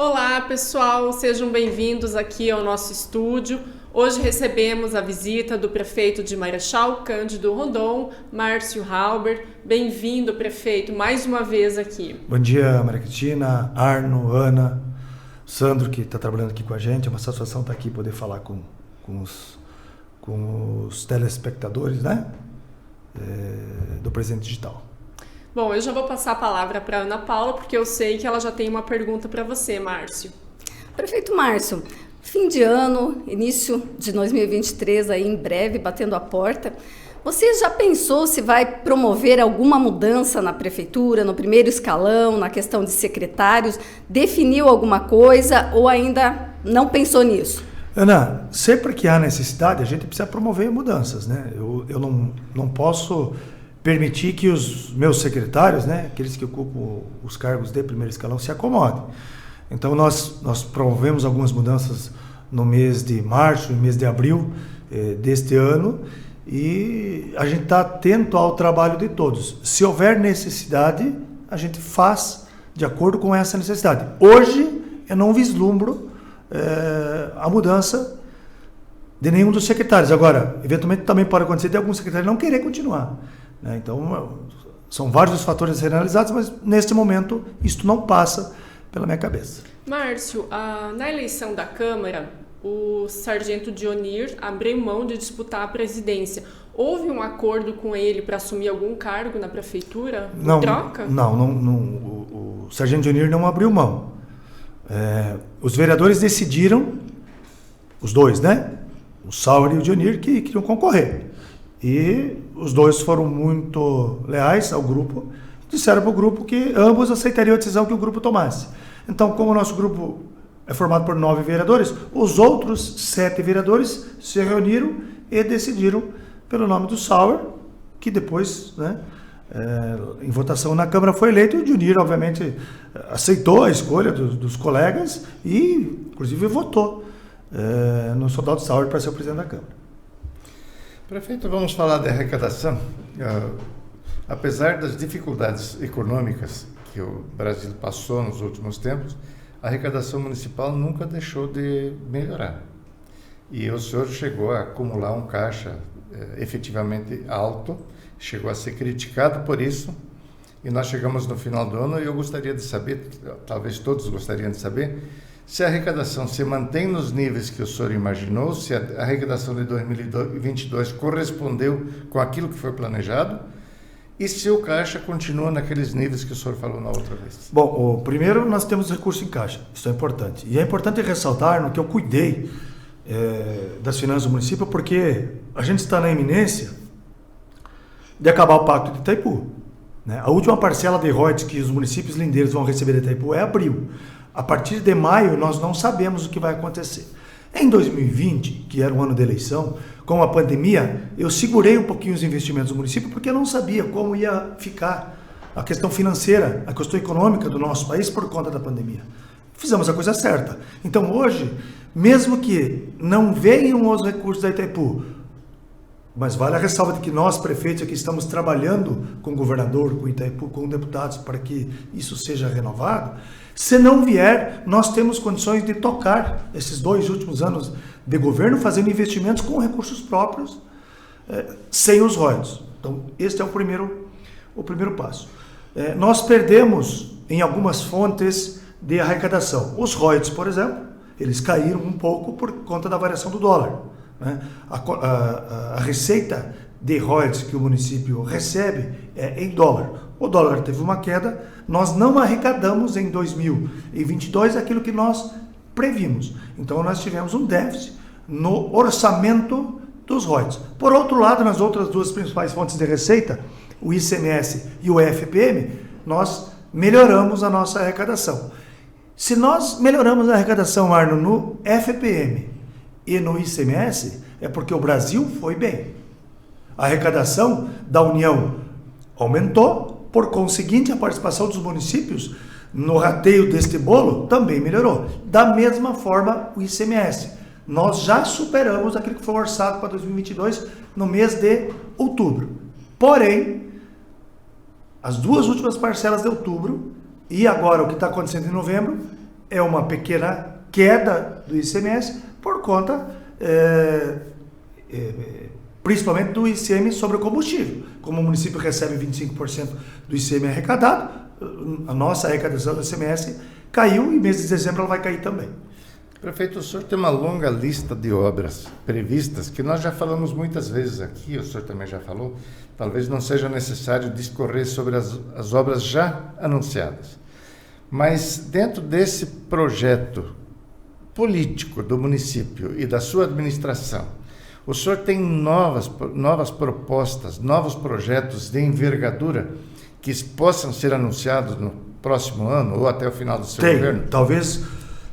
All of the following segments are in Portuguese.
Olá, pessoal, sejam bem-vindos aqui ao nosso estúdio. Hoje recebemos a visita do prefeito de Marechal Cândido Rondon, Márcio Halber. Bem-vindo, prefeito, mais uma vez aqui. Bom dia, Maria Cristina, Arno, Ana, Sandro, que está trabalhando aqui com a gente. É uma satisfação estar aqui e poder falar com os telespectadores, né? Do Presente Digital. Bom, eu já vou passar a palavra para a Ana Paula, porque eu sei que ela já tem uma pergunta para você, Márcio. Prefeito Márcio, fim de ano, início de 2023, aí em breve, batendo a porta. Você já pensou se vai promover alguma mudança na prefeitura, no primeiro escalão, na questão de secretários? Definiu alguma coisa ou ainda não pensou nisso? Ana, sempre que há necessidade, a gente precisa promover mudanças, né? Eu não posso permitir que os meus secretários, né, aqueles que ocupam os cargos de primeiro escalão, se acomodem. Então, nós promovemos algumas mudanças no mês de março e mês de abril deste ano, e a gente está atento ao trabalho de todos. Se houver necessidade, a gente faz de acordo com essa necessidade. Hoje, eu não vislumbro a mudança de nenhum dos secretários. Agora, eventualmente também pode acontecer de algum secretário não querer continuar, né? Então, são vários os fatores a serem analisados, mas neste momento isto não passa pela minha cabeça. Márcio, na eleição da Câmara, o sargento Dionir abriu mão de disputar a presidência. Houve um acordo com ele para assumir algum cargo na prefeitura? Não, troca? Não. O sargento Dionir não abriu mão. Os vereadores decidiram, os dois, né? O Sauer e o Dionir, que queriam concorrer. E os dois foram muito leais ao grupo, disseram para o grupo que ambos aceitariam a decisão que o grupo tomasse. Então, como o nosso grupo é formado por 9 vereadores, os outros 7 vereadores se reuniram e decidiram pelo nome do Sauer, que depois, né, em votação na Câmara foi eleito, e o Dionir, obviamente, aceitou a escolha dos colegas e, inclusive, votou no soldado Sauer para ser o presidente da Câmara. Prefeito, vamos falar de arrecadação. Apesar das dificuldades econômicas que o Brasil passou nos últimos tempos, a arrecadação municipal nunca deixou de melhorar. E o senhor chegou a acumular um caixa efetivamente alto, chegou a ser criticado por isso, e nós chegamos no final do ano e eu gostaria de saber, talvez todos gostariam de saber, se a arrecadação se mantém nos níveis que o senhor imaginou, se a arrecadação de 2022 correspondeu com aquilo que foi planejado, e se o caixa continua naqueles níveis que o senhor falou na outra vez. Bom, primeiro nós temos recurso em caixa, isso é importante. E é importante ressaltar no que eu cuidei das finanças do município, porque a gente está na iminência de acabar o Pacto de Itaipu, né? A última parcela de royalties que os municípios lindeiros vão receber de Itaipu é abril. A partir de maio, nós não sabemos o que vai acontecer. Em 2020, que era o ano da eleição, com a pandemia, eu segurei um pouquinho os investimentos do município porque eu não sabia como ia ficar a questão financeira, a questão econômica do nosso país por conta da pandemia. Fizemos a coisa certa. Então, hoje, mesmo que não venham os recursos da Itaipu, mas vale a ressalva de que nós, prefeitos, aqui estamos trabalhando com o governador, com o Itaipu, com deputados, para que isso seja renovado. Se não vier, nós temos condições de tocar esses 2 últimos anos de governo, fazendo investimentos com recursos próprios, sem os royalties. Então, este é o primeiro passo. Nós perdemos em algumas fontes de arrecadação. Os royalties, por exemplo, eles caíram um pouco por conta da variação do dólar, né? A receita de royalties que o município recebe é em dólar. O dólar teve uma queda, nós não arrecadamos em 2022 aquilo que nós previmos. Então, nós tivemos um déficit no orçamento dos royalties. Por outro lado, nas outras 2 principais fontes de receita, o ICMS e o FPM, nós melhoramos a nossa arrecadação. Se nós melhoramos a arrecadação, Arno, no FPM e no ICMS, é porque o Brasil foi bem. A arrecadação da União aumentou, por conseguinte, a participação dos municípios no rateio deste bolo também melhorou. Da mesma forma, o ICMS. Nós já superamos aquilo que foi orçado para 2022 no mês de outubro. Porém, as 2 últimas parcelas de outubro e agora o que está acontecendo em novembro é uma pequena queda do ICMS por conta, principalmente do ICM sobre o combustível. Como o município recebe 25% do ICM arrecadado, a nossa arrecadação do ICMS caiu e mês de dezembro ela vai cair também. Prefeito, o senhor tem uma longa lista de obras previstas que nós já falamos muitas vezes aqui, o senhor também já falou, talvez não seja necessário discorrer sobre as obras já anunciadas. Mas dentro desse projeto político do município e da sua administração, o senhor tem novas propostas, novos projetos de envergadura que possam ser anunciados no próximo ano ou até o final do seu governo?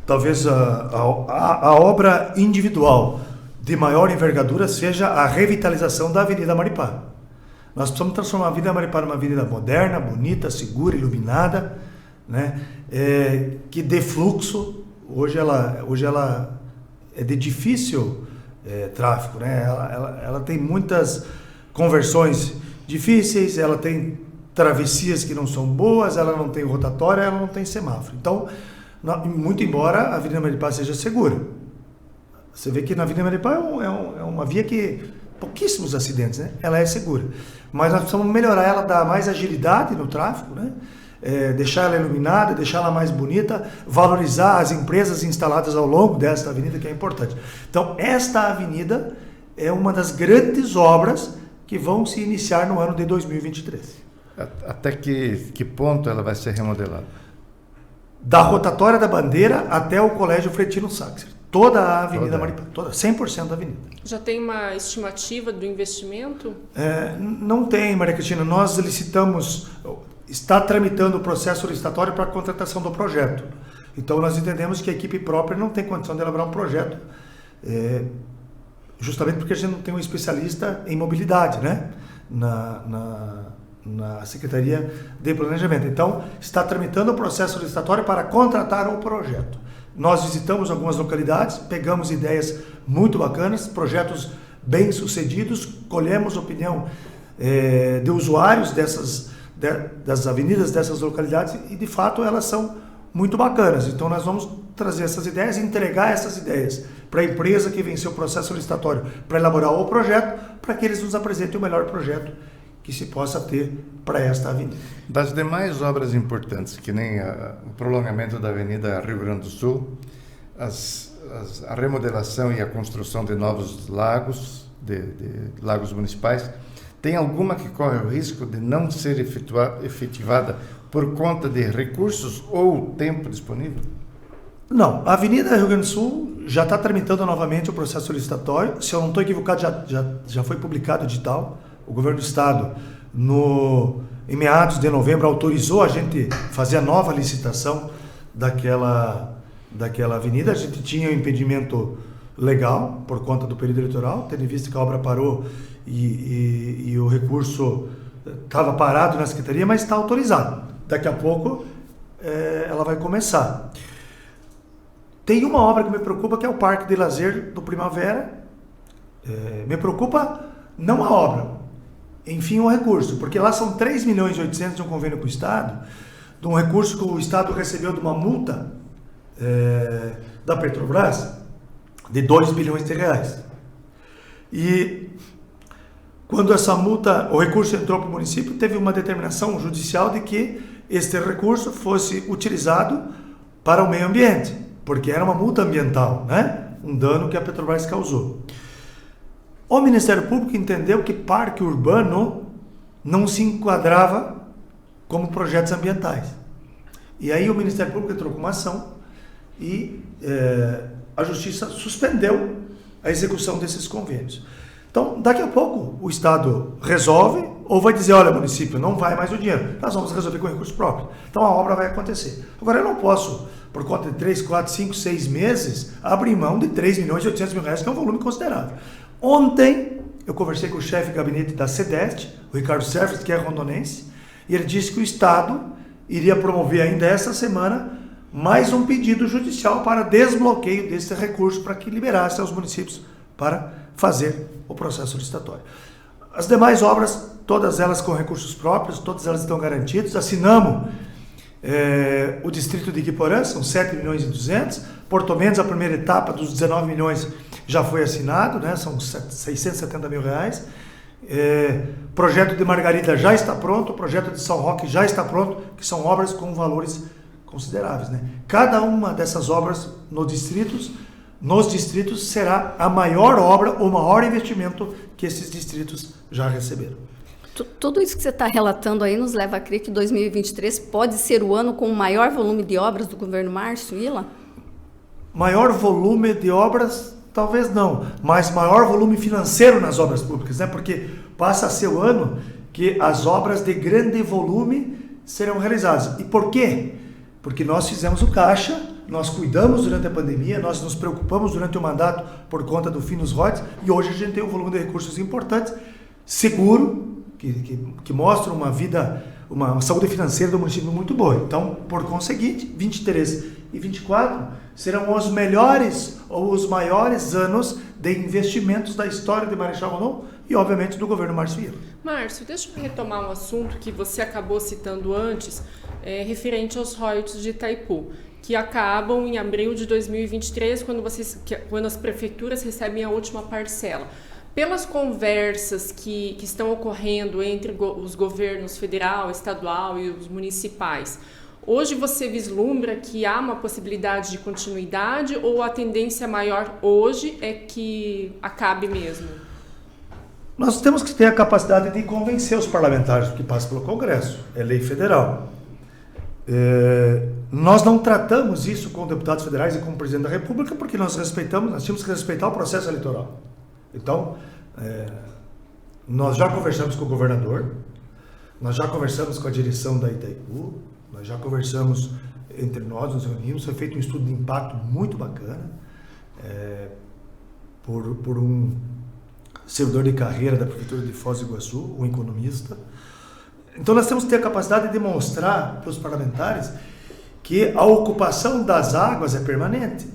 Talvez a obra individual de maior envergadura seja a revitalização da Avenida Maripá. Nós precisamos transformar a Avenida Maripá numa avenida moderna, bonita, segura, iluminada, né? Que dê fluxo. Hoje ela é de difícil tráfego, né? Ela tem muitas conversões difíceis, ela tem travessias que não são boas, ela não tem rotatória, ela não tem semáforo. Então, muito embora a Avenida Maripá seja segura. Você vê que na Avenida Maripá é uma via que pouquíssimos acidentes, né? Ela é segura. Mas nós precisamos melhorar ela, dar mais agilidade no tráfego, né? Deixar ela iluminada, deixar ela mais bonita, valorizar as empresas instaladas ao longo desta avenida, que é importante. Então, esta avenida é uma das grandes obras que vão se iniciar no ano de 2023. Até que ponto ela vai ser remodelada? Da rotatória da Bandeira até o Colégio Fretino Saxer. Toda a Avenida Maripá, 100% da avenida. Já tem uma estimativa do investimento? Não tem, Maria Cristina. Nós licitamos, está tramitando o processo licitatório para a contratação do projeto. Então, nós entendemos que a equipe própria não tem condição de elaborar um projeto, justamente porque a gente não tem um especialista em mobilidade, né? Na Secretaria de Planejamento. Então, está tramitando o processo licitatório para contratar o projeto. Nós visitamos algumas localidades, pegamos ideias muito bacanas, projetos bem-sucedidos, colhemos opinião de usuários das avenidas dessas localidades e, de fato, elas são muito bacanas. Então, nós vamos trazer essas ideias e entregar essas ideias para a empresa que venceu o processo licitatório para elaborar o projeto, para que eles nos apresentem o melhor projeto que se possa ter para esta avenida. Das demais obras importantes, que nem o prolongamento da Avenida Rio Grande do Sul, a remodelação e a construção de novos lagos, de lagos municipais, tem alguma que corre o risco de não ser efetivada por conta de recursos ou tempo disponível? Não, a Avenida Rio Grande do Sul já está tramitando novamente o processo licitatório. Se eu não estou equivocado, já foi publicado o edital. O governo do estado, em meados de novembro, autorizou a gente fazer a nova licitação daquela avenida. A gente tinha um impedimento legal por conta do período eleitoral, tendo em vista que a obra parou e o recurso estava parado na secretaria, mas está autorizado. Daqui a pouco ela vai começar. Tem uma obra que me preocupa, que é o Parque de Lazer do Primavera. Me preocupa não a obra, enfim, o recurso, porque lá são 3 milhões e 800 de um convênio com o Estado, de um recurso que o Estado recebeu de uma multa da Petrobras de 2 bilhões de reais. E quando essa multa, o recurso entrou para o município, teve uma determinação judicial de que este recurso fosse utilizado para o meio ambiente, porque era uma multa ambiental, né? Um dano que a Petrobras causou. O Ministério Público entendeu que parque urbano não se enquadrava como projetos ambientais. E aí o Ministério Público entrou com uma ação e a Justiça suspendeu a execução desses convênios. Então, daqui a pouco o Estado resolve ou vai dizer, olha, município, não vai mais o dinheiro, nós vamos resolver com recurso próprio. Então a obra vai acontecer. Agora eu não posso, por conta de 3, 4, 5, 6 meses, abrir mão de 3 milhões e 800 mil reais, que é um volume considerável. Ontem, eu conversei com o chefe de gabinete da CEDEST, o Ricardo Serfes, que é rondonense, e ele disse que o Estado iria promover ainda esta semana mais um pedido judicial para desbloqueio desse recurso, para que liberasse aos municípios para fazer o processo licitatório. As demais obras, todas elas com recursos próprios, todas elas estão garantidas. Assinamos O distrito de Iquiporã são 7 milhões e 200. Porto Mendes, a primeira etapa dos 19 milhões já foi assinado, né? São 670 mil reais. Projeto de Margarida já está pronto, o projeto de São Roque já está pronto, que são obras com valores consideráveis, né? Cada uma dessas obras nos distritos será a maior obra, o maior investimento que esses distritos já receberam. Tudo isso que você está relatando aí nos leva a crer que 2023 pode ser o ano com o maior volume de obras do governo Márcio Ila? Maior volume de obras, talvez não, mas maior volume financeiro nas obras públicas, né? Porque passa a ser o ano que as obras de grande volume serão realizadas. E por quê? Porque nós fizemos o caixa, nós cuidamos durante a pandemia, nós nos preocupamos durante o mandato por conta do fim dos royalties, e hoje a gente tem um volume de recursos importantes, seguro, que mostra uma saúde financeira do município muito boa. Então, por conseguinte, 23 e 24 serão os melhores ou os maiores anos de investimentos da história de Marechal Rondon e, obviamente, do governo Márcio Ila. Márcio, deixa eu retomar um assunto que você acabou citando antes, referente aos royalties de Itaipu, que acabam em abril de 2023, quando as prefeituras recebem a última parcela. Pelas conversas que estão ocorrendo entre os governos federal, estadual e os municipais, hoje você vislumbra que há uma possibilidade de continuidade ou a tendência maior hoje é que acabe mesmo? Nós temos que ter a capacidade de convencer os parlamentares que passam pelo Congresso, é lei federal. Nós não tratamos isso com deputados federais e com o presidente da República porque nós tínhamos que respeitar o processo eleitoral. Então, nós já conversamos com o governador, nós já conversamos com a direção da Itaipu, nós já conversamos entre nós, nos reunimos, foi feito um estudo de impacto muito bacana por um servidor de carreira da Prefeitura de Foz do Iguaçu, um economista. Então nós temos que ter a capacidade de demonstrar para os parlamentares que a ocupação das águas é permanente.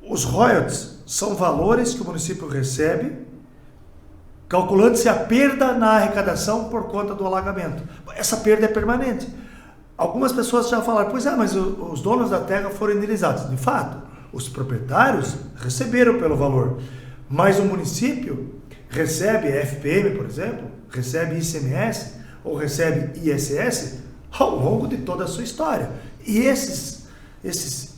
Os royalties são valores que o município recebe, calculando-se a perda na arrecadação por conta do alagamento. Essa perda é permanente. Algumas pessoas já falaram, pois mas os donos da terra foram indenizados. De fato, os proprietários receberam pelo valor, mas o município recebe FPM, por exemplo, recebe ICMS ou recebe ISS ao longo de toda a sua história. E esses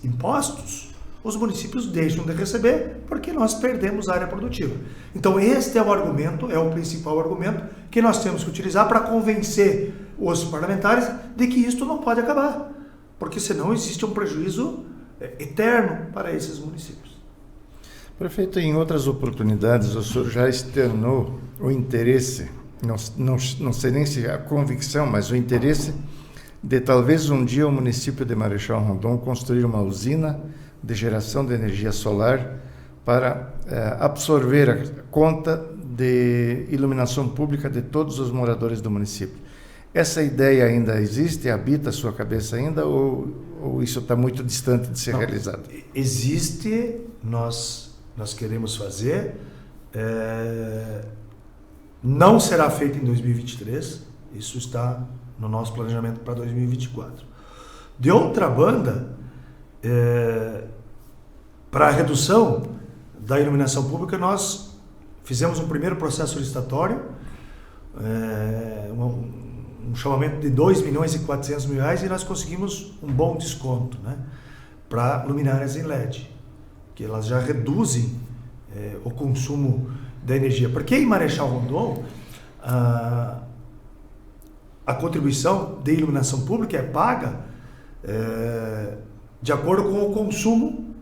impostos os municípios deixam de receber porque nós perdemos área produtiva. Então este é o argumento, é o principal argumento que nós temos que utilizar para convencer os parlamentares de que isto não pode acabar, porque senão existe um prejuízo eterno para esses municípios. Prefeito, em outras oportunidades o senhor já externou o interesse, não sei nem se a convicção, mas o interesse de talvez um dia o município de Marechal Rondon construir uma usina de geração de energia solar para absorver a conta de iluminação pública de todos os moradores do município. Essa ideia ainda existe, habita a sua cabeça ainda ou isso está muito distante de ser realizado? Existe, nós queremos fazer, não será feito em 2023, isso está no nosso planejamento para 2024. De outra banda, para a redução da iluminação pública, nós fizemos um primeiro processo licitatório, um chamamento de 2 milhões e 400 mil reais, e nós conseguimos um bom desconto, né, para luminárias em LED, que elas já reduzem o consumo da energia. Porque em Marechal Rondon, a contribuição de iluminação pública é paga de acordo com o consumo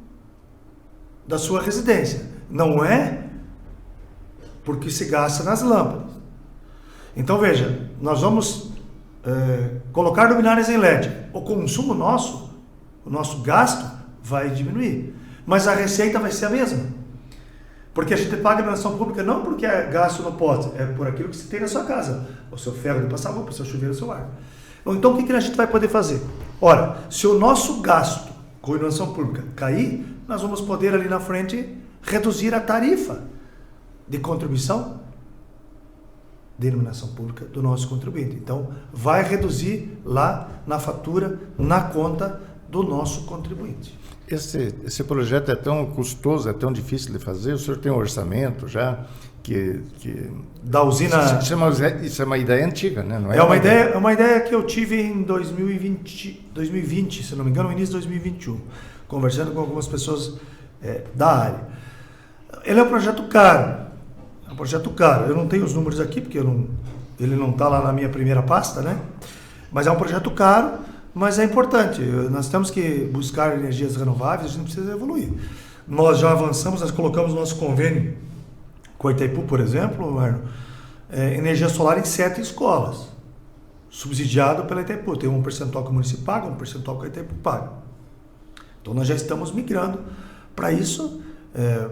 da sua residência. Não é porque se gasta nas lâmpadas. Então veja, nós vamos colocar luminárias em LED. O consumo nosso, o nosso gasto vai diminuir, mas a receita vai ser a mesma. Porque a gente paga a iluminação pública não porque é gasto no poste, é por aquilo que você tem na sua casa. O seu ferro de passar roupa, o seu chuveiro, o seu ar. Então o que a gente vai poder fazer? Ora, se o nosso gasto com iluminação pública cair, nós vamos poder ali na frente reduzir a tarifa de contribuição de iluminação pública do nosso contribuinte. Então, vai reduzir lá na fatura, na conta do nosso contribuinte. Esse projeto é tão custoso, é tão difícil de fazer? O senhor tem um orçamento já que da usina... Isso é uma ideia antiga, né? Não é uma ideia que eu tive em 2020, se não me engano, no início de 2021, conversando com algumas pessoas da área. Ele é um projeto caro. Eu não tenho os números aqui, porque ele não está lá na minha primeira pasta, né? Mas é um projeto caro, mas é importante. Nós temos que buscar energias renováveis, a gente precisa evoluir. Nós já avançamos, nós colocamos nosso convênio com a Itaipu, por exemplo, Arno, energia solar em 7 escolas, subsidiado pela Itaipu. Tem um percentual que o município paga, um percentual que a Itaipu paga. Então nós já estamos migrando para isso,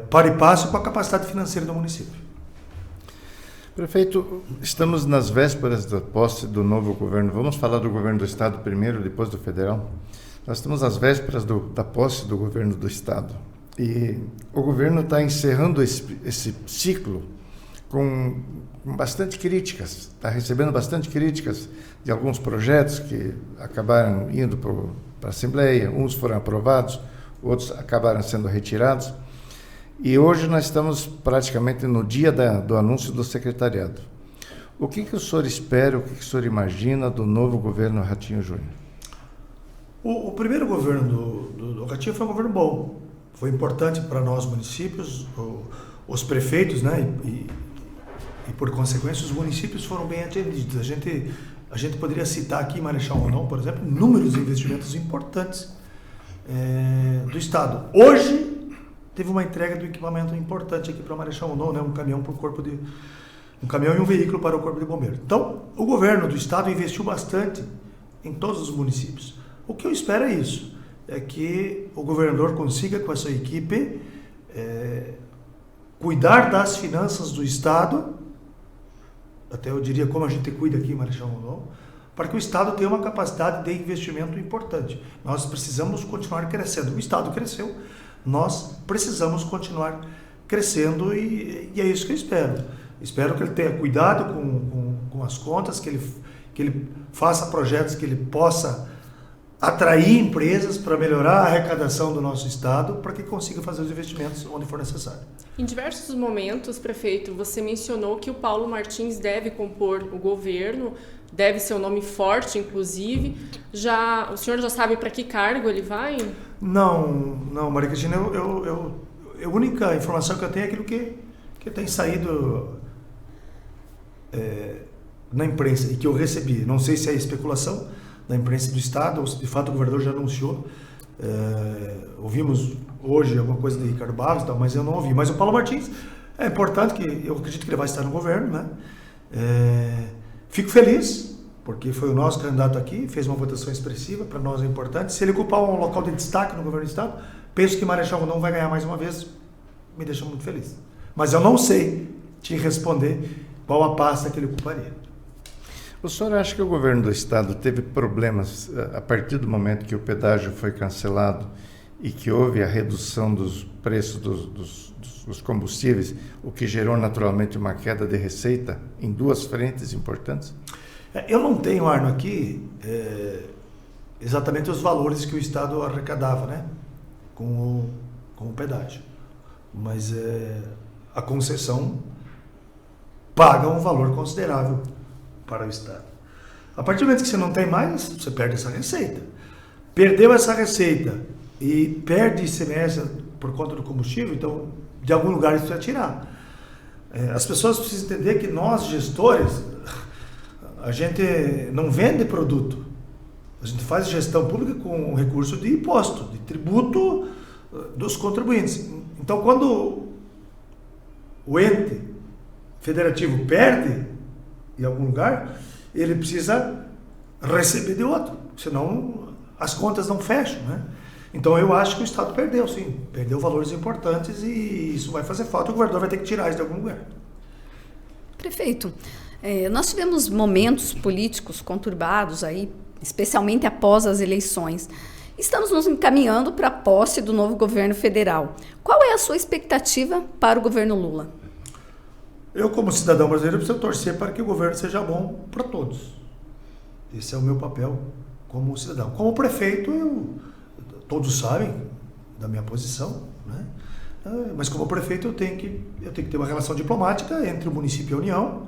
para e passo com a capacidade financeira do município. Prefeito, estamos nas vésperas da posse do novo governo. Vamos falar do governo do Estado primeiro, depois do federal? Nós estamos às vésperas da posse do governo do Estado. E o governo está encerrando esse ciclo com bastante críticas. Está recebendo bastante críticas de alguns projetos que acabaram indo para a Assembleia. Uns foram aprovados, outros acabaram sendo retirados. E hoje nós estamos praticamente no dia do anúncio do secretariado. O que o senhor espera, o que o senhor imagina do novo governo Ratinho Júnior? O primeiro governo do Ratinho foi um governo bom. Foi importante para nós municípios, os prefeitos, né? E por consequência os municípios foram bem atendidos. A gente poderia citar aqui em Marechal Rondon, por exemplo, inúmeros investimentos importantes do Estado. Hoje teve uma entrega do equipamento importante aqui para Marechal Rondon, né? Um caminhão e um veículo para o Corpo de Bombeiros. Então, o governo do Estado investiu bastante em todos os municípios. O que eu espero é isso, é que o governador consiga, com a sua equipe, cuidar das finanças do Estado, até eu diria como a gente cuida aqui em Marechal Rondon, para que o Estado tenha uma capacidade de investimento importante. Nós precisamos continuar crescendo. O Estado cresceu, nós precisamos continuar crescendo e é isso que eu espero. Espero que ele tenha cuidado com as contas, que ele faça projetos que ele possa atrair empresas para melhorar a arrecadação do nosso Estado, para que consiga fazer os investimentos onde for necessário. Em diversos momentos, prefeito, você mencionou que o Paulo Martins deve compor o governo, deve ser um nome forte, inclusive. O senhor já sabe para que cargo ele vai? Não, Maria Cristina, a única informação que eu tenho é aquilo que tem saído na imprensa e que eu recebi. Não sei se é especulação da imprensa do Estado ou se de fato o governador já anunciou. Ouvimos hoje alguma coisa de Ricardo Barros, mas eu não ouvi. Mas o Paulo Martins é importante, que eu acredito que ele vai estar no governo, né? Fico feliz, porque foi o nosso candidato aqui, fez uma votação expressiva, para nós é importante. Se ele ocupar um local de destaque no governo do Estado, penso que Marechal Rondon vai ganhar mais uma vez, me deixa muito feliz. Mas eu não sei te responder qual a pasta que ele ocuparia. O senhor acha que o governo do Estado teve problemas a partir do momento que o pedágio foi cancelado e que houve a redução dos preços dos combustíveis, o que gerou naturalmente uma queda de receita em duas frentes importantes? Eu não tenho, Arno, aqui exatamente os valores que o Estado arrecadava, né, com o pedágio. Mas a concessão paga um valor considerável para o Estado. A partir do momento que você não tem mais, você perde essa receita. Perdeu essa receita e perde ICMS por conta do combustível, então de algum lugar isso vai tirar. As pessoas precisam entender que nós, gestores, a gente não vende produto. A gente faz gestão pública com recurso de imposto, de tributo dos contribuintes. Então, quando o ente federativo perde em algum lugar, ele precisa receber de outro, senão as contas não fecham, né? Então eu acho que o Estado perdeu, sim, perdeu valores importantes e isso vai fazer falta, o governador vai ter que tirar isso de algum lugar. Prefeito, nós tivemos momentos políticos conturbados aí, especialmente após as eleições. Estamos nos encaminhando para a posse do novo governo federal. Qual é a sua expectativa para o governo Lula? Eu, como cidadão brasileiro, preciso torcer para que o governo seja bom para todos. Esse é o meu papel como cidadão. Como prefeito, todos sabem da minha posição, né? Mas como prefeito eu tenho que ter uma relação diplomática entre o município e a União,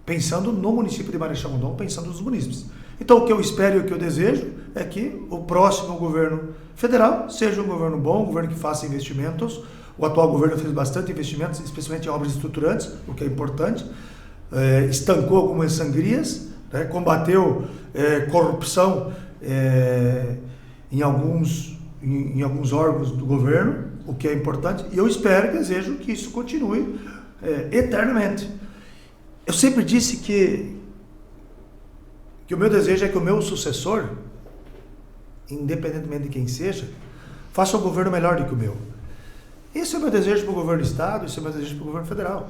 pensando no município de Marechal Rondon, pensando nos munícipes. Então o que eu espero e o que eu desejo é que o próximo governo federal seja um governo bom, um governo que faça investimentos. O atual governo fez bastante investimentos, especialmente em obras estruturantes, o que é importante, estancou algumas sangrias, né? Combateu corrupção em alguns órgãos do governo, o que é importante, e eu espero e desejo que isso continue eternamente. Eu sempre disse que o meu desejo é que o meu sucessor, independentemente de quem seja, faça um governo melhor do que o meu. Esse é o meu desejo para o governo do Estado, esse é o meu desejo para o governo federal.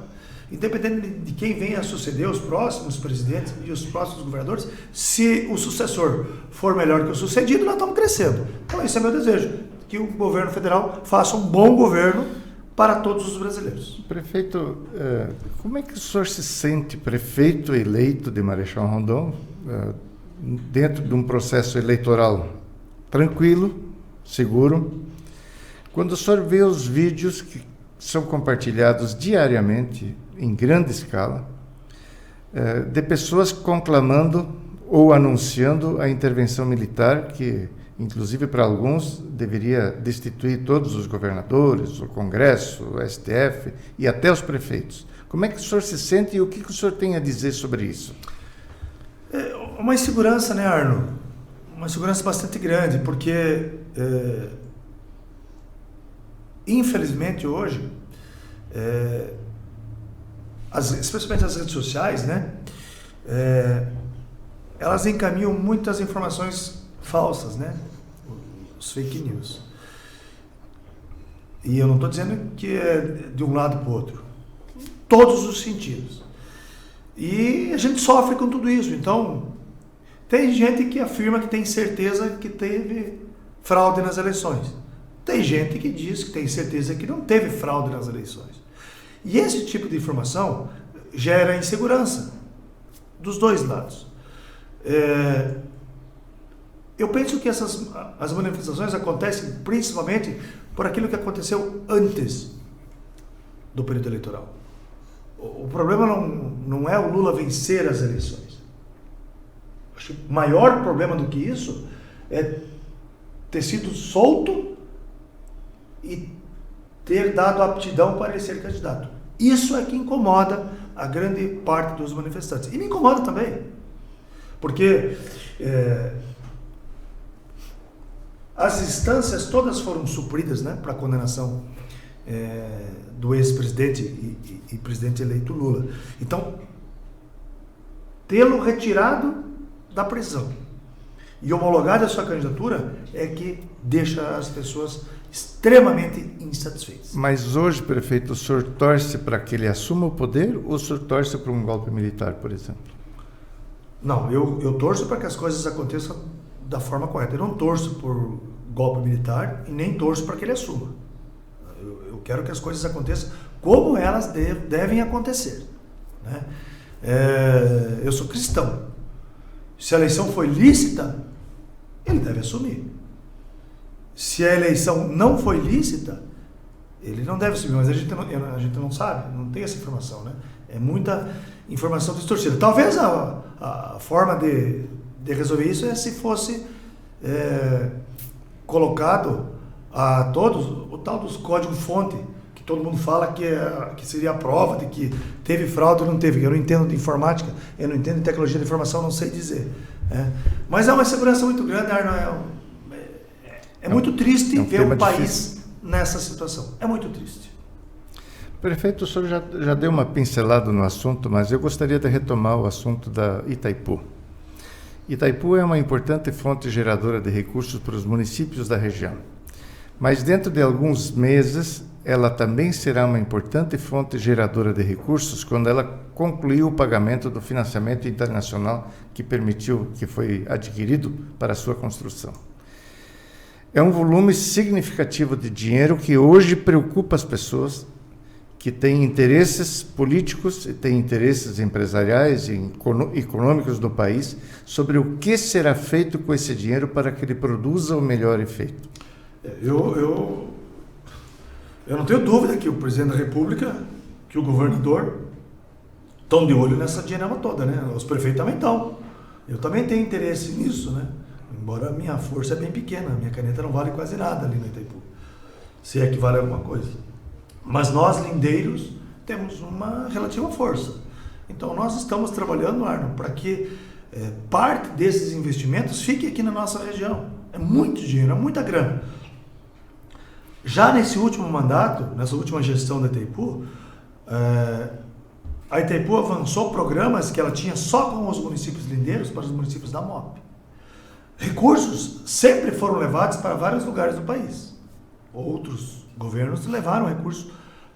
Independente de quem venha a suceder, os próximos presidentes e os próximos governadores, se o sucessor for melhor que o sucedido, nós estamos crescendo. Então esse é o meu desejo, que o governo federal faça um bom governo para todos os brasileiros. Prefeito, como é que o senhor se sente prefeito eleito de Marechal Rondon, dentro de um processo eleitoral tranquilo, seguro, quando o senhor vê os vídeos que são compartilhados diariamente, em grande escala, de pessoas conclamando ou anunciando a intervenção militar que, inclusive para alguns, deveria destituir todos os governadores, o Congresso, o STF e até os prefeitos. Como é que o senhor se sente e o que o senhor tem a dizer sobre isso? Uma insegurança, né, Arno? Uma insegurança bastante grande, porque, infelizmente, hoje, especialmente as redes sociais, né, elas encaminham muitas informações falsas, né? Os fake news. E eu não estou dizendo que é de um lado para o outro. Todos os sentidos. E a gente sofre com tudo isso. Então, tem gente que afirma que tem certeza que teve fraude nas eleições. Tem gente que diz que tem certeza que não teve fraude nas eleições. E esse tipo de informação gera insegurança dos dois lados. Eu penso que as manifestações acontecem principalmente por aquilo que aconteceu antes do período eleitoral. O problema não é o Lula vencer as eleições. Acho que o maior problema do que isso é ter sido solto e ter dado aptidão para ele ser candidato. Isso é que incomoda a grande parte dos manifestantes. E me incomoda também, porque as instâncias todas foram supridas, né, para a condenação do ex-presidente e presidente eleito Lula. Então, tê-lo retirado da prisão e homologado a sua candidatura é que deixa as pessoas extremamente insatisfeitas. Mas hoje, prefeito, o senhor torce para que ele assuma o poder ou o senhor torce para um golpe militar, por exemplo? Não, eu torço para que as coisas aconteçam da forma correta. Eu não torço por golpe militar e nem torço para que ele assuma. Eu quero que as coisas aconteçam como elas devem acontecer, né? Eu sou cristão. Se a eleição foi lícita, ele deve assumir. Se a eleição não foi lícita, ele não deve assumir. Mas a gente não sabe, não tem essa informação, né? É muita informação distorcida. Talvez a forma de resolver isso é se fosse colocado a todos o tal dos código-fonte, que todo mundo fala que seria a prova de que teve fraude ou não teve. Eu não entendo de informática, eu não entendo de tecnologia de informação, não sei dizer. Mas é uma insegurança muito grande, Arno. É muito triste ver o país nessa situação. É muito triste. Prefeito, o senhor já deu uma pincelada no assunto, mas eu gostaria de retomar o assunto da Itaipu. Itaipu é uma importante fonte geradora de recursos para os municípios da região. Mas dentro de alguns meses, ela também será uma importante fonte geradora de recursos quando ela concluir o pagamento do financiamento internacional que foi adquirido para a sua construção. É um volume significativo de dinheiro que hoje preocupa as pessoas, que tem interesses políticos e tem interesses empresariais e econômicos do país sobre o que será feito com esse dinheiro para que ele produza o melhor efeito. Eu não tenho dúvida que o presidente da República, que o governador estão de olho nessa dinheirama toda, né? Os prefeitos também estão. Eu também tenho interesse nisso, né? Embora a minha força é bem pequena, a minha caneta não vale quase nada ali no Itaipu, se é que vale alguma coisa. Mas nós, lindeiros, temos uma relativa força. Então nós estamos trabalhando, Arno, para que parte desses investimentos fique aqui na nossa região. É muito dinheiro, é muita grana. Já nesse último mandato, nessa última gestão da Itaipu, a Itaipu avançou programas que ela tinha só com os municípios lindeiros para os municípios da MOP. Recursos sempre foram levados para vários lugares do país. Outros governos levaram recursos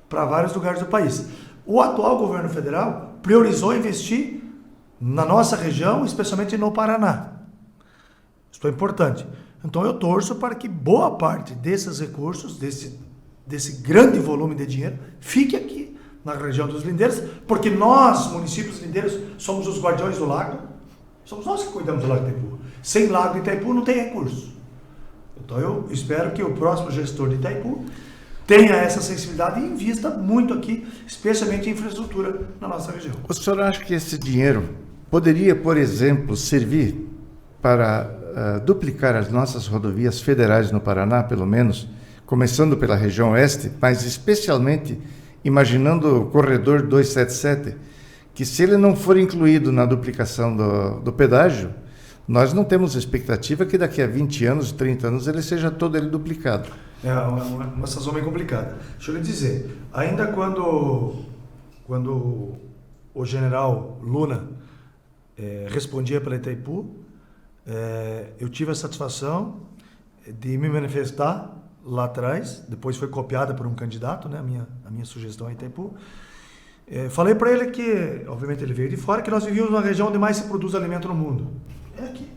para vários lugares do país. O atual governo federal priorizou investir na nossa região, especialmente no Paraná. Isso é importante. Então eu torço para que boa parte desses recursos, desse grande volume de dinheiro, fique aqui na região dos lindeiros, porque nós, municípios lindeiros, somos os guardiões do lago. Somos nós que cuidamos do Lago Itaipu. Sem Lago Itaipu não tem recurso. Então eu espero que o próximo gestor de Itaipu tenha essa sensibilidade e invista muito aqui, especialmente em infraestrutura na nossa região. O senhor acha que esse dinheiro poderia, por exemplo, servir para duplicar as nossas rodovias federais no Paraná, pelo menos, começando pela região oeste, mas especialmente imaginando o corredor 277, que se ele não for incluído na duplicação do pedágio, nós não temos expectativa que daqui a 20 anos, 30 anos, ele seja todo ele duplicado. É uma situação bem complicada. Deixa eu lhe dizer, ainda quando o general Luna respondia pela Itaipu, eu tive a satisfação de me manifestar lá atrás, depois foi copiada por um candidato, né, a minha sugestão a Itaipu. Falei para ele que, obviamente ele veio de fora, que nós vivíamos numa região onde mais se produz alimento no mundo. É aqui.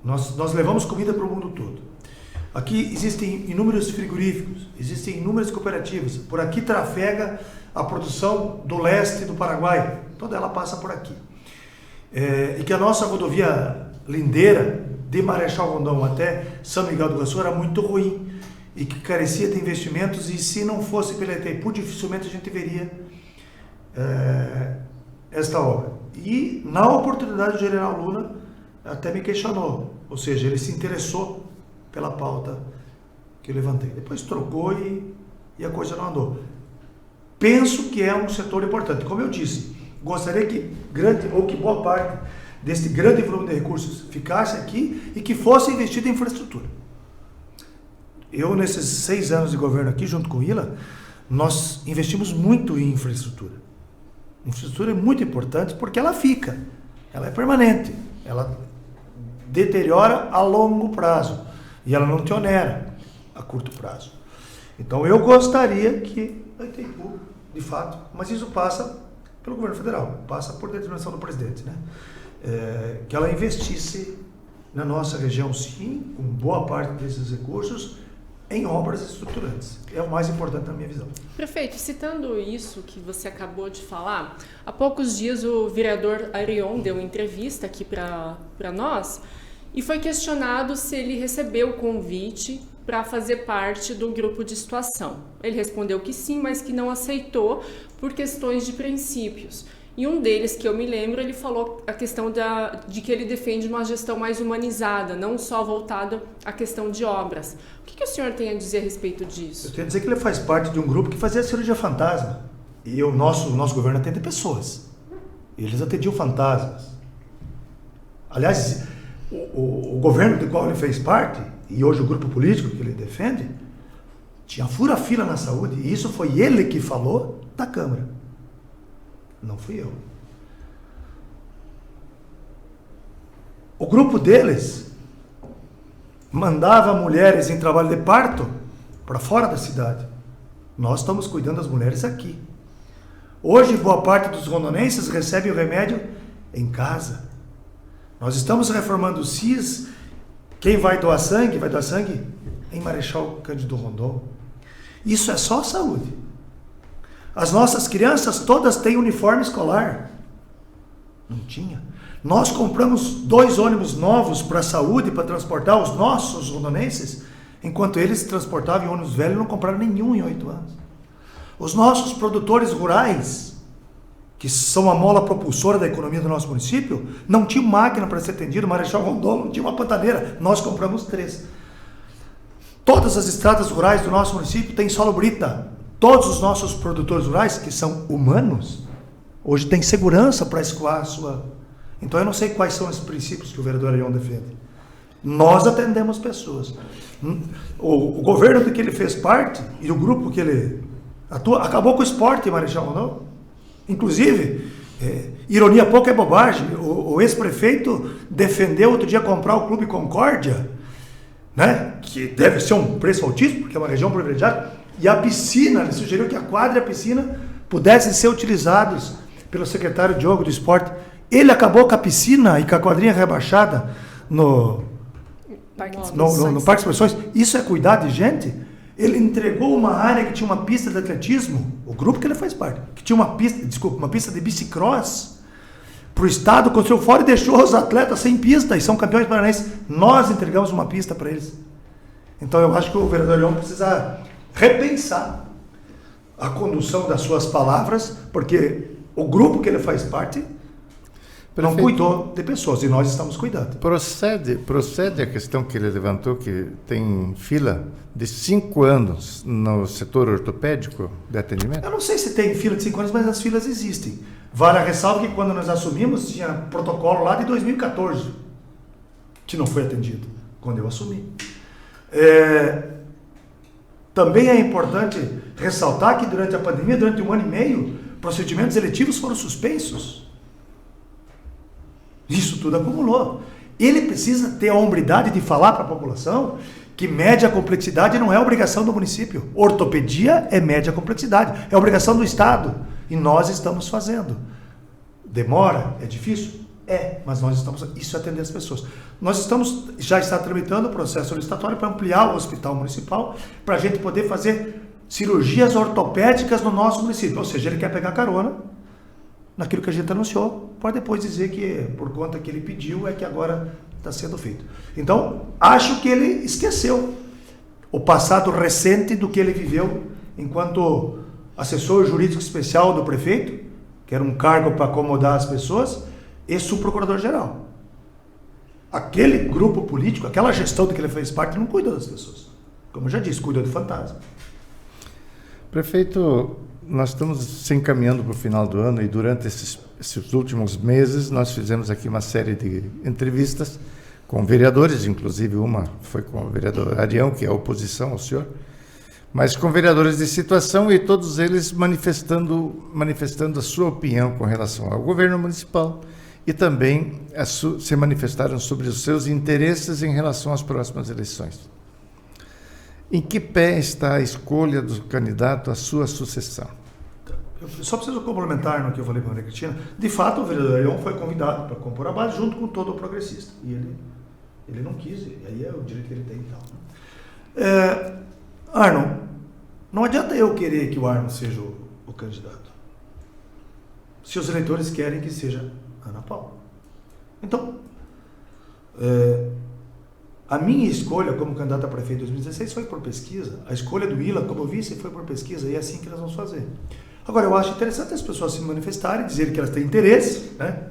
Nós levamos comida para o mundo todo. Aqui existem inúmeros frigoríficos, existem inúmeras cooperativas. Por aqui trafega a produção do leste do Paraguai. Toda ela passa por aqui. E que a nossa rodovia lindeira, de Marechal Rondon até São Miguel do Iguaçu, era muito ruim. E que carecia de investimentos. E se não fosse pela Itaipu, dificilmente a gente veria esta obra. E na oportunidade o general Luna até me questionou. Ou seja, ele se interessou pela pauta que eu levantei. Depois trocou e a coisa não andou. Penso que é um setor importante. Como eu disse, gostaria que boa parte desse grande volume de recursos ficasse aqui e que fosse investido em infraestrutura. Eu, nesses 6 anos de governo aqui, junto com o ILA, nós investimos muito em infraestrutura. Infraestrutura é muito importante porque ela fica, ela é permanente, ela deteriora a longo prazo e ela não te onera a curto prazo. Então eu gostaria que a Itaipu, de fato, mas isso passa pelo governo federal, passa por determinação do presidente, né? Que ela investisse na nossa região, sim, com boa parte desses recursos, em obras estruturantes. É o mais importante na minha visão. Prefeito, citando isso que você acabou de falar, há poucos dias o vereador Arion deu uma entrevista aqui para nós e foi questionado se ele recebeu o convite para fazer parte do grupo de situação. Ele respondeu que sim, mas que não aceitou por questões de princípios. E um deles, que eu me lembro, ele falou a questão de que ele defende uma gestão mais humanizada, não só voltada à questão de obras. O que o senhor tem a dizer a respeito disso? Eu tenho a dizer que ele faz parte de um grupo que fazia cirurgia fantasma. E o nosso governo atende pessoas. Eles atendiam fantasmas. Aliás, o governo do qual ele fez parte, e hoje o grupo político que ele defende, tinha fura-fila na saúde. E isso foi ele que falou da Câmara. Não fui eu. O grupo deles mandava mulheres em trabalho de parto para fora da cidade. Nós estamos cuidando das mulheres aqui. Hoje, boa parte dos rondonenses recebe o remédio em casa. Nós estamos reformando o CIS. Quem vai doar sangue em Marechal Cândido Rondon. Isso é só saúde. As nossas crianças todas têm uniforme escolar. Não tinha. Nós compramos 2 ônibus novos para a saúde, para transportar os nossos rondonenses, enquanto eles transportavam em ônibus velho e não compraram nenhum em 8 anos. Os nossos produtores rurais, que são a mola propulsora da economia do nosso município, não tinham máquina para ser atendido. Marechal Rondon não tinha uma pantaneira. Nós compramos 3. Todas as estradas rurais do nosso município têm solo brita. Todos os nossos produtores rurais, que são humanos, hoje têm segurança para escoar a sua... Então eu não sei quais são os princípios que o vereador Arion defende. Nós atendemos pessoas. O governo do que ele fez parte e o grupo que ele atua, acabou com o esporte, Marechal Rondon. Inclusive, ironia pouco é bobagem, o ex-prefeito defendeu outro dia comprar o Clube Concórdia, né, que deve ser um preço altíssimo, porque é uma região privilegiada, e a piscina, ele sugeriu que a quadra e a piscina pudessem ser utilizados pelo secretário Diogo do Esporte. Ele acabou com a piscina e com a quadrinha rebaixada no Parque das Exposições. Isso é cuidar de gente? Ele entregou uma área que tinha uma pista de atletismo, o grupo que ele faz parte, que tinha uma pista de bicicross, para o Estado, construiu fora e deixou os atletas sem pista, e são campeões paranaenses. Nós entregamos uma pista para eles. Então eu acho que o vereador Leão precisa repensar a condução das suas palavras, porque o grupo que ele faz parte não cuidou de pessoas, e nós estamos cuidando. Procede a questão que ele levantou, que tem fila de 5 anos no setor ortopédico de atendimento? Eu não sei se tem fila de 5 anos, mas as filas existem. Vale a ressalva que quando nós assumimos, tinha protocolo lá de 2014, que não foi atendido, quando eu assumi. Também é importante ressaltar que durante a pandemia, durante 1 ano e meio, procedimentos eletivos foram suspensos. Isso tudo acumulou. Ele precisa ter a hombridade de falar para a população que média complexidade não é obrigação do município. Ortopedia é média complexidade, é obrigação do Estado. E nós estamos fazendo. Demora? É difícil? Mas nós estamos... Isso é atender as pessoas. Já está tramitando o processo licitatório para ampliar o hospital municipal, para a gente poder fazer cirurgias ortopédicas no nosso município. Ou seja, ele quer pegar carona naquilo que a gente anunciou, para depois dizer que, por conta que ele pediu, é que agora está sendo feito. Então, acho que ele esqueceu o passado recente do que ele viveu enquanto assessor jurídico especial do prefeito, que era um cargo para acomodar as pessoas, e subprocurador-geral. Aquele grupo político, aquela gestão do que ele fez parte, não cuidou das pessoas. Como eu já disse, cuidou de fantasma. Prefeito, nós estamos se encaminhando para o final do ano e durante esses últimos meses nós fizemos aqui uma série de entrevistas com vereadores, inclusive uma foi com o vereador Arião, que é a oposição ao senhor, mas com vereadores de situação e todos eles manifestando a sua opinião com relação ao governo municipal e também se manifestaram sobre os seus interesses em relação às próximas eleições. Em que pé está a escolha do candidato à sua sucessão? Eu só preciso complementar no que eu falei com a Maria Cristina. De fato, o vereador Arion foi convidado para compor a base junto com todo o progressista. E ele não quis, e aí é o direito que ele tem e tal. Arnon, não adianta eu querer que o Arnon seja o candidato, se os eleitores querem que seja Ana Paula. Então, a minha escolha como candidato a prefeito em 2016 foi por pesquisa. A escolha do Ila como vice foi por pesquisa, e é assim que nós vamos fazer. Agora, eu acho interessante as pessoas se manifestarem, dizerem que elas têm interesse, né?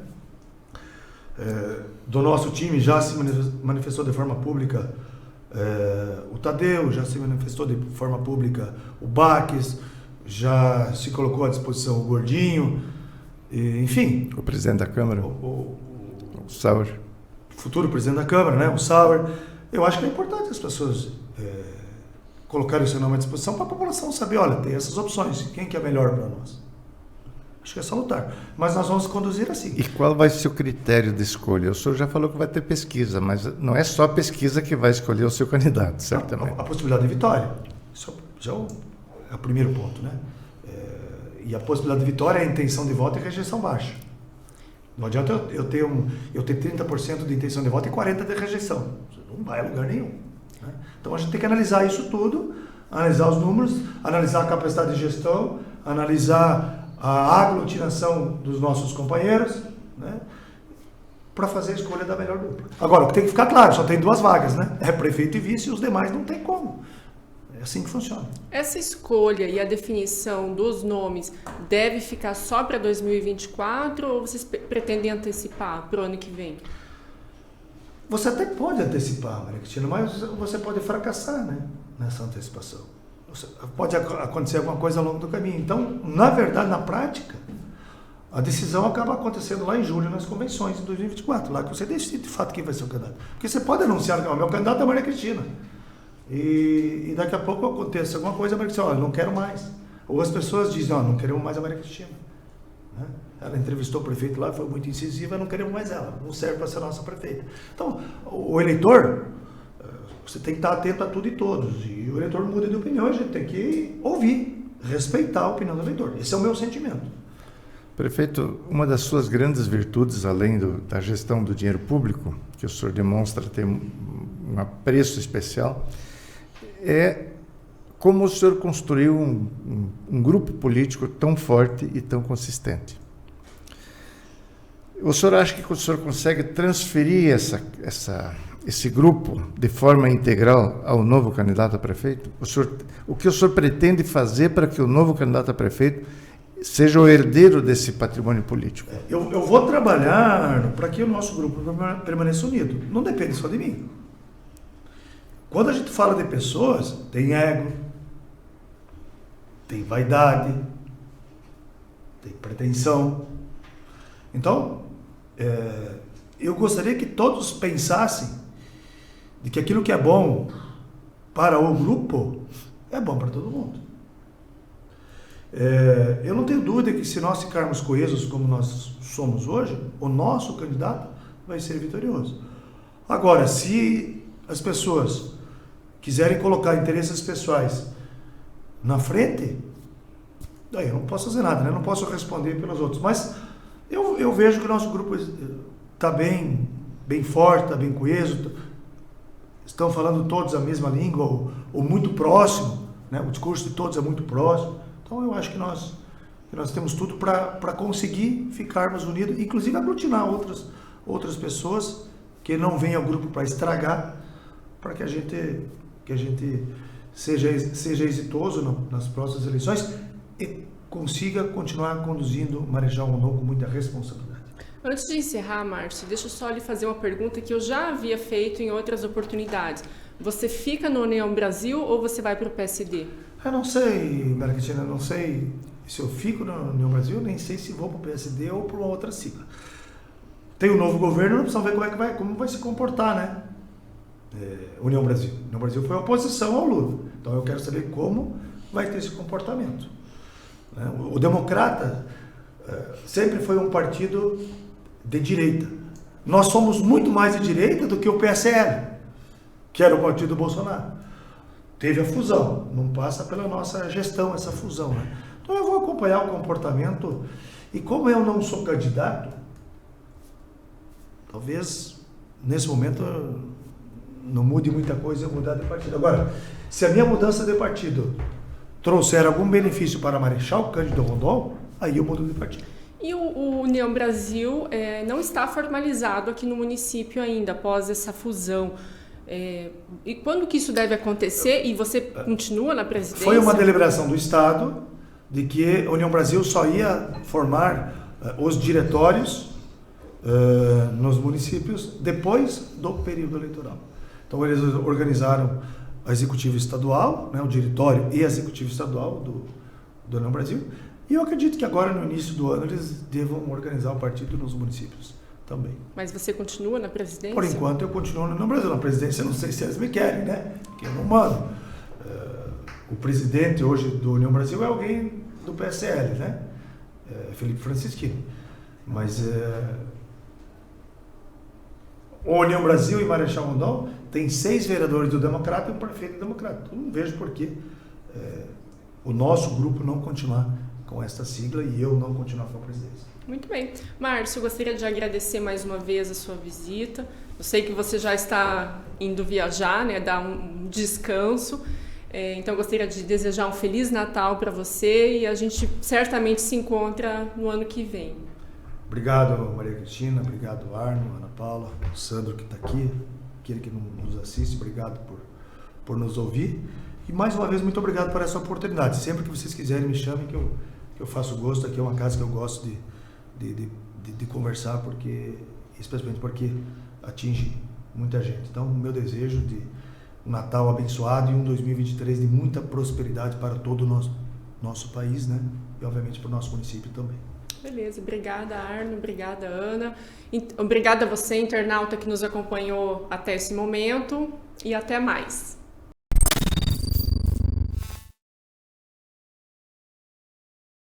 Do nosso time já se manifestou de forma pública o Tadeu, já se manifestou de forma pública o Baques, já se colocou à disposição o Gordinho, enfim. O presidente da Câmara, o Sauer. Futuro presidente da Câmara, né? O Sauer. Eu acho que é importante as pessoas colocarem o seu nome à disposição para a população saber, olha, tem essas opções, quem que é melhor para nós? Acho que é salutar. Mas nós vamos conduzir assim. E qual vai ser o critério de escolha? O senhor já falou que vai ter pesquisa, mas não é só a pesquisa que vai escolher o seu candidato, certamente. A possibilidade de vitória. Isso já é o primeiro ponto, né? E a possibilidade de vitória é a intenção de voto e rejeição baixa. Não adianta eu ter 30% de intenção de voto e 40% de rejeição. Não vai a lugar nenhum. Né? Então a gente tem que analisar isso tudo, analisar os números, analisar a capacidade de gestão, analisar a aglutinação dos nossos companheiros, né? Para fazer a escolha da melhor dupla. Agora, o que tem que ficar claro, só tem 2 vagas, né? É prefeito e vice, e os demais não tem como. É assim que funciona. Essa escolha e a definição dos nomes deve ficar só para 2024 ou vocês pretendem antecipar para o ano que vem? Você até pode antecipar, Maria Cristina, mas você pode fracassar, né, nessa antecipação. Pode acontecer alguma coisa ao longo do caminho. Então, na verdade, na prática, a decisão acaba acontecendo lá em julho, nas convenções de 2024, lá que você decide de fato quem vai ser o candidato. Porque você pode anunciar que o meu candidato é a Maria Cristina. E daqui a pouco acontece alguma coisa, a Maria Cristina, olha, não quero mais. Ou as pessoas dizem, ó, não queremos mais a Maria Cristina. Né? Ela entrevistou o prefeito lá, foi muito incisiva, não queremos mais ela, não serve para ser nossa prefeita. Então, o eleitor, você tem que estar atento a tudo e todos. E o eleitor muda de opinião, a gente tem que ouvir, respeitar a opinião do eleitor. Esse é o meu sentimento. Prefeito, uma das suas grandes virtudes, além da gestão do dinheiro público, que o senhor demonstra ter um apreço especial, é como o senhor construiu um grupo político tão forte e tão consistente. O senhor acha que o senhor consegue transferir esse grupo de forma integral ao novo candidato a prefeito? O que o senhor pretende fazer para que o novo candidato a prefeito seja o herdeiro desse patrimônio político? Eu vou trabalhar para que o nosso grupo permaneça unido. Não depende só de mim. Quando a gente fala de pessoas, tem ego, tem vaidade, tem pretensão. Então, eu gostaria que todos pensassem de que aquilo que é bom para o grupo é bom para todo mundo. Eu não tenho dúvida que se nós ficarmos coesos como nós somos hoje, o nosso candidato vai ser vitorioso. Agora, se as pessoas quiserem colocar interesses pessoais na frente, daí eu não posso fazer nada, né? Não posso responder pelos outros. Mas eu vejo que o nosso grupo está bem forte, está bem coeso, estão falando todos a mesma língua, ou muito próximo, né? O discurso de todos é muito próximo. Então eu acho que nós temos tudo para conseguir ficarmos unidos, inclusive aglutinar outras pessoas que não vêm ao grupo para estragar, para que a gente seja exitoso nas próximas eleições e consiga continuar conduzindo o Marechal Rondon com muita responsabilidade. Antes de encerrar, Márcio, deixa eu só lhe fazer uma pergunta que eu já havia feito em outras oportunidades. Você fica no União Brasil ou você vai para o PSD? Eu não sei, Maria Cristina, não sei se eu fico no União Brasil, nem sei se vou para o PSD ou para uma outra sigla. Tem um novo governo, nós precisamos ver como vai se comportar, né? União Brasil. União Brasil foi a oposição ao Lula. Então eu quero saber como vai ter esse comportamento. O Democrata sempre foi um partido de direita. Nós somos muito mais de direita do que o PSL, que era o partido do Bolsonaro. Teve a fusão, não passa pela nossa gestão essa fusão, né? Então eu vou acompanhar o comportamento e como eu não sou candidato, talvez nesse momento não mude muita coisa eu mudar de partido. Agora, se a minha mudança de partido trouxer algum benefício para Marechal Cândido Rondon, aí eu mudo de partido. E o União Brasil não está formalizado aqui no município ainda, após essa fusão. E quando que isso deve acontecer? E você continua na presidência? Foi uma deliberação do Estado de que a União Brasil só ia formar os diretórios nos municípios depois do período eleitoral. Então eles organizaram a executiva estadual, né, o diretório e a executiva estadual do União Brasil, e eu acredito que agora no início do ano eles devam organizar o partido nos municípios também. Mas você continua na presidência? Por enquanto eu continuo no Brasil. Na presidência eu não sei se eles me querem, né? Porque eu não mando. O presidente hoje do União Brasil é alguém do PSL, né? Felipe Francischini. Mas o União Brasil e Marechal Rondon tem 6 vereadores do Democrata e um prefeito do Democrata. Eu não vejo por que o nosso grupo não continuar com esta sigla e eu não continuar com a presidência. Muito bem. Márcio, eu gostaria de agradecer mais uma vez a sua visita. Eu sei que você já está indo viajar, né, dar um descanso. Então, eu gostaria de desejar um Feliz Natal para você e a gente certamente se encontra no ano que vem. Obrigado, Maria Cristina, obrigado, Arno, Ana Paula, Sandro que está aqui, aquele que nos assiste, obrigado por nos ouvir. E mais uma vez, muito obrigado por essa oportunidade. Sempre que vocês quiserem, me chamem que eu faço gosto. Aqui é uma casa que eu gosto de conversar, especialmente porque atinge muita gente. Então, o meu desejo de um Natal abençoado e um 2023 de muita prosperidade para todo o nosso país, né? E obviamente para o nosso município também. Beleza, obrigada, Arno, obrigada, Ana. Obrigada a você, internauta, que nos acompanhou até esse momento, e até mais.